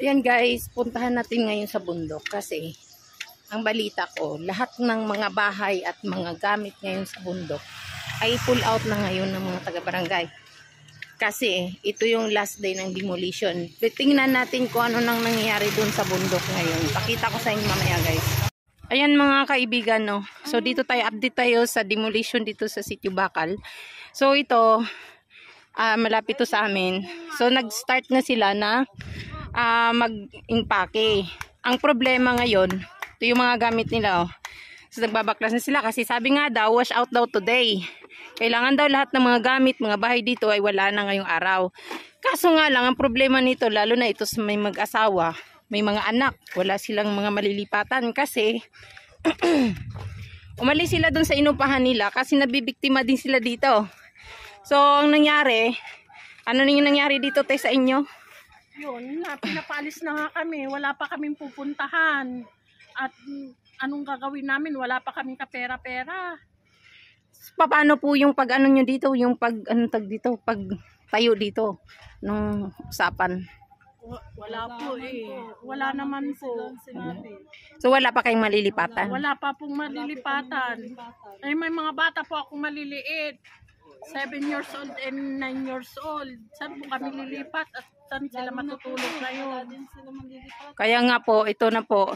Yan guys, puntahan natin ngayon sa bundok kasi ang balita ko, lahat ng mga bahay at mga gamit ngayon sa bundok ay pull out na ngayon ng mga taga-barangay. Kasi ito yung last day ng demolition. Tingnan natin kung ano nang nangyayari dun sa bundok ngayon. Pakita ko sa inyo mamaya guys. Ayan mga kaibigan, no. So dito tayo, update tayo sa demolition dito sa Sitio Bakal. So ito, malapit to sa amin. So nag-start na sila na mag-impake. Ang problema ngayon, ito yung mga gamit nila, oh. So nagbabaklas na sila kasi sabi nga daw, wash out daw today. Kailangan daw lahat ng mga gamit, mga bahay dito ay wala na ngayong araw. Kaso nga lang, ang problema nito, lalo na ito sa may mag-asawa, may mga anak, wala silang mga malilipatan kasi umalis sila dun sa inupahan nila kasi nabibiktima din sila dito. So, ang nangyari, ano yung nangyari dito tayo sa inyo? Yun, pinapaalis na nga kami, wala pa kaming pupuntahan. At anong gagawin namin, wala pa kaming kapera-pera. Paano po yung pag ano nyo dito, yung pag ano tag dito, pag tayo dito nung usapan? Wala po eh. Wala naman po. So wala pa kayong malilipatan? Wala pa pong malilipatan. Ay, may mga bata po akong maliliit. 7 years old and 9 years old. Saan po kami lilipat at saan sila matutulog ngayon? Kaya nga po, ito na po.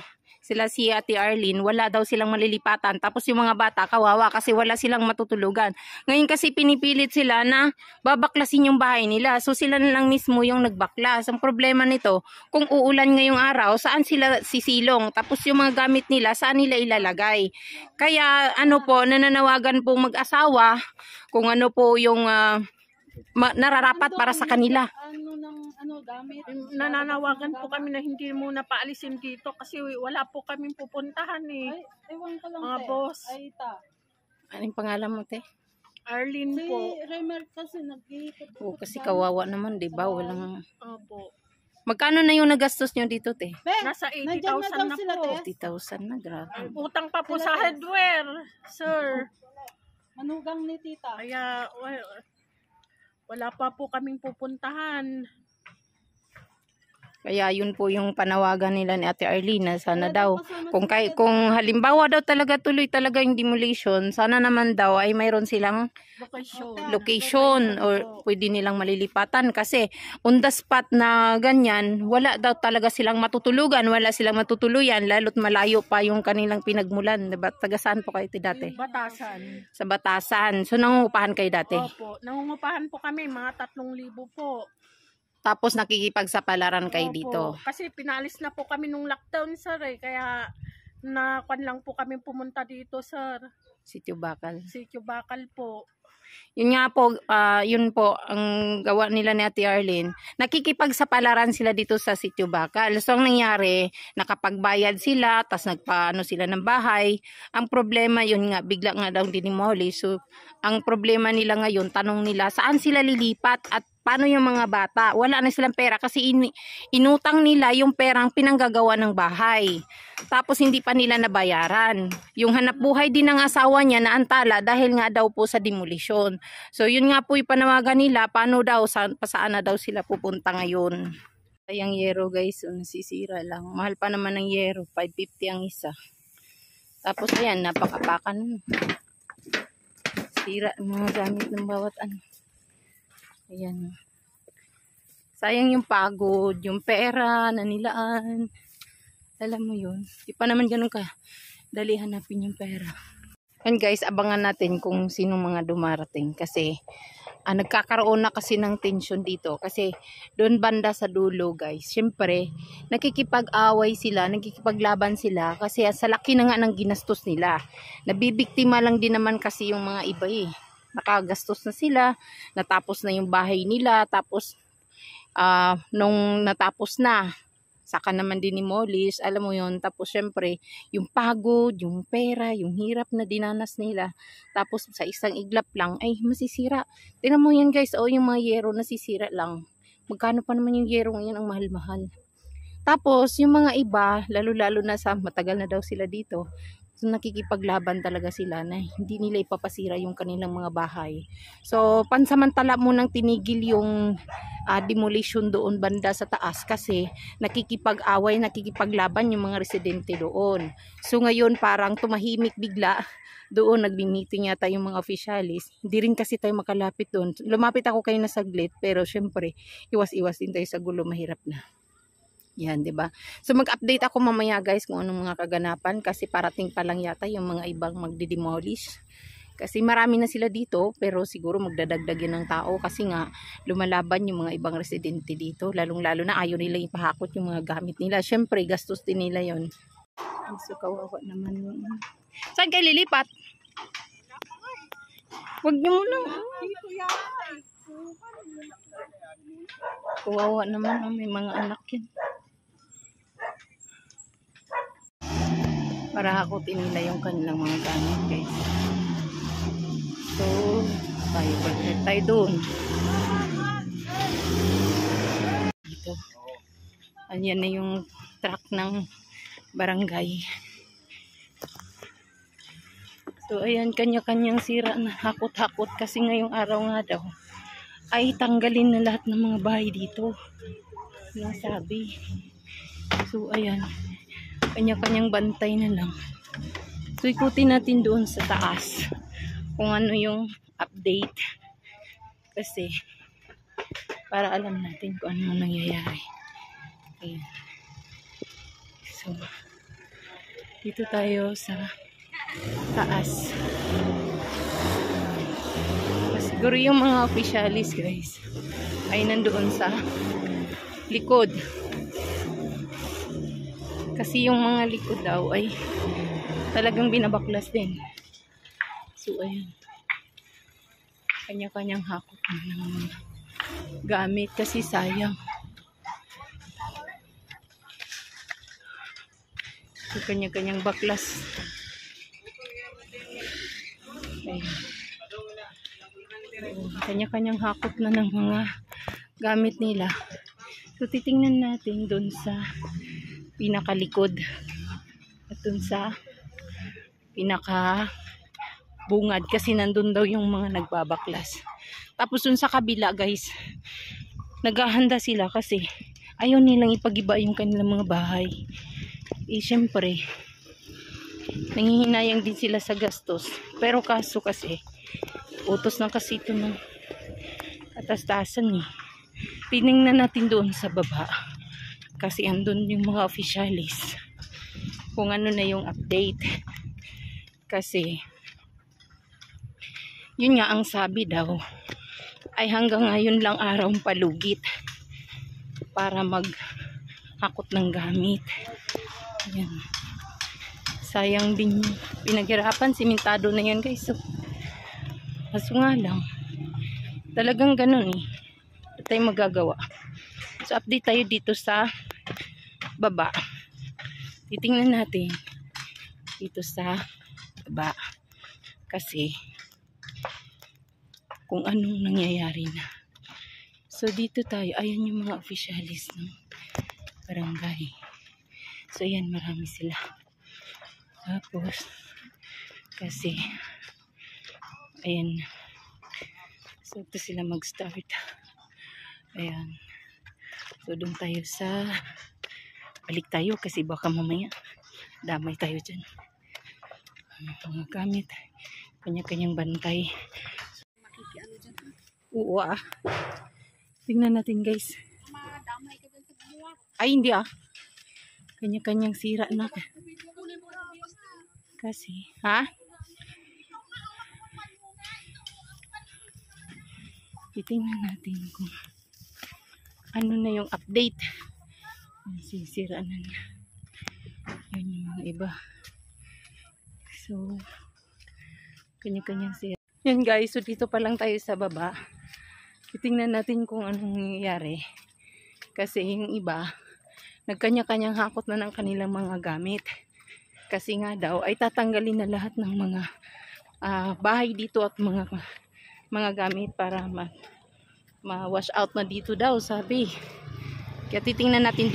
Sila si Ate Arlene, wala daw silang malilipatan. Tapos yung mga bata, kawawa kasi wala silang matutulugan. Ngayon kasi pinipilit sila na babaklasin yung bahay nila. So sila na lang mismo yung nagbaklas. Ang problema nito, kung uulan ngayong araw, saan sila sisilong? Tapos yung mga gamit nila, saan nila ilalagay? Kaya ano po, nananawagan po mag-asawa kung ano po yung nararapat para sa kanila. Nananawagan po kami na hindi muna paalisin dito kasi wala po kaming pupuntahan eh. Ewan ko lang, mga boss. Anong pangalan mo, te? Arlene po. Si Remer kasi nag-iikot. Oo, kasi kawawa naman, di ba? Walang... Opo. Magkano na yung nagastos nyo dito, te? Nasa 80,000 na po. 80,000 na, grabe. Utang pa po sa hardware, sir. Manugang ni tita. Kaya wala pa po kaming pupuntahan. Kaya yun po yung panawagan nila ni Ate Arlene, sana daw kung halimbawa daw talaga tuloy talaga yung demolition, sana naman daw ay mayroon silang location or pwede nilang malilipatan kasi on the spot na ganyan, wala daw talaga silang matutulugan, wala silang matutuluyan lalo't malayo pa yung kanilang pinagmulan, diba? Taga saan po kayo dati? Batasan. Sa Batasan. So nangungupahan kayo dati? Opo, nangungupahan po kami, mga 3,000 po. Tapos nakikipagsapalaran kayo dito. Kasi pinalis na po kami nung lockdown, sir eh. Kaya nakuan lang po kami pumunta dito, sir. Sitio Bakal. Sitio Bakal po. Yun nga po, yun po ang gawa nila ni Ate Arlene. Nakikipagsapalaran sila dito sa Sitio Bakal. So ang nangyari, nakapagbayad sila, tas nagpaano sila ng bahay. Ang problema yun nga, bigla nga daw dinimolish. So ang problema nila ngayon, tanong nila, saan sila lilipat at paano yung mga bata? Wala na silang pera kasi inutang nila yung perang pinanggagawa ng bahay. Tapos hindi pa nila nabayaran. Yung hanap buhay din ng asawa niya na antala dahil nga daw po sa demolition. So yun nga po yung panawagan nila, paano daw, saan na daw sila pupunta ngayon. Yung yero guys, nasisira lang. Mahal pa naman ng yero, 550 ang isa. Tapos ayan, napakapakan. Sira mga gamit ng bawat ano. Ayan. Sayang yung pagod, yung pera, nanilaan. Alam mo yun. Di pa naman ganun ka dali hanapin yung pera. And guys, abangan natin kung sino mga dumarating. Kasi nagkakaroon na kasi ng tension dito. Kasi doon banda sa dulo guys. Siyempre, nakikipag-away sila, nakikipaglaban sila. Kasi sa laki na nga ng ginastos nila. Nabibiktima lang din naman kasi yung mga iba eh. Nakagastos na sila, natapos na yung bahay nila, tapos nung natapos na, saka naman dinimolish, alam mo yun, tapos syempre, yung pagod, yung pera, yung hirap na dinanas nila, tapos sa isang iglap lang, ay masisira. Tingnan mo yan guys, yung mga yero nasisira lang. Magkano pa naman yung yero ngayon ang mahal-mahal. Tapos, yung mga iba, lalo-lalo na sa matagal na daw sila dito, So nakikipaglaban talaga sila na hindi nila ipapasira yung kanilang mga bahay. So pansamantala munang tinigil yung demolition doon banda sa taas kasi nakikipag-away, nakikipaglaban yung mga residente doon. So ngayon parang tumahimik bigla. Doon nagbi-meeting yata yung mga officialis. Hindi rin kasi tayo makalapit doon. Lumapit ako kayo na saglit pero syempre iwas-iwas din tayo sa gulo, mahirap na. Yan, 'di ba? So mag-update ako mamaya guys kung anong mga kaganapan kasi parating pa lang yata yung mga ibang magdi-demolish. Kasi marami na sila dito pero siguro magdadagdagin ng tao kasi nga lumalaban yung mga ibang residente dito. Lalong-lalo na ayaw nila ipahakot yung mga gamit nila. Syempre gastos din nila 'yon. So kawawa naman yung... Saan kayo lilipat? Huwag niyo muna. Kawawa naman, may mga anak yan. Para hakutin nila yung kanilang mga gamit guys. So tayo doon dito. Ayan na yung truck ng barangay. So ayan, kanya-kanyang sira na, hakot-hakot kasi ngayong araw nga daw ay tanggalin na lahat ng mga bahay dito. Nasabi. So ayan, kanya-kanyang bantay na lang. So ikutin natin doon sa taas kung ano yung update kasi para alam natin kung ano nangyayari. Ayan. So dito tayo sa taas. Siguro yung mga officialis guys ay nandoon sa likod. Kasi yung mga likod daw ay talagang binabaklas din. So ayan. Kanya-kanyang hakot ng mga gamit kasi sayang. So kanya-kanyang baklas. Ayan. Kanya-kanyang hakot na ng mga gamit nila. So titingnan natin doon sa pinakalikod at doon sa pinaka bungad kasi nandun daw yung mga nagbabaklas. Tapos doon sa kabila guys, naghahanda sila kasi ayaw nilang ipagiba yung kanilang mga bahay. Syempre nanghihinayang din sila sa gastos, pero kaso kasi utos na kasi ito ng katastasan eh. Tinignan natin doon sa baba kasi andun yung mga officialis kung ano na yung update kasi yun nga ang sabi daw ay hanggang ngayon lang araw palugit para maghakot ng gamit. Ayan. Sayang din yung pinaghirapan, simentado na yan guys. So, kaso nga lang talagang ganun eh, hindi tayo magagawa. So update tayo dito sa baba. Titingnan natin dito sa baba kasi kung anong nangyayari na. So dito tayo, ayan yung mga officialis ng barangay. So ayan, marami sila. Tapos kasi ayan, so ito sila mag-start. Ayan. So doon tayo sa balik tayo kasi baka mamaya damay tayo dyan. Mga gamit, kanya-kanyang bantay. Oo ah. Tingnan natin guys. Ay hindi ah. Kanya-kanyang sira na. Kasi, ha? Titingnan natin kung ano na yung update. Sisira na na. Yan yung mga iba. So, kanya-kanyang sira. Yan guys, so dito pa lang tayo sa baba. Titingnan natin kung anong nangyayari. Kasi yung iba, nagkanya-kanyang hakot na ng kanilang mga gamit. Kasi nga daw, ay tatanggalin na lahat ng mga bahay dito at mga gamit para ma-wash out na dito daw, sabi. Kaya titingnan natin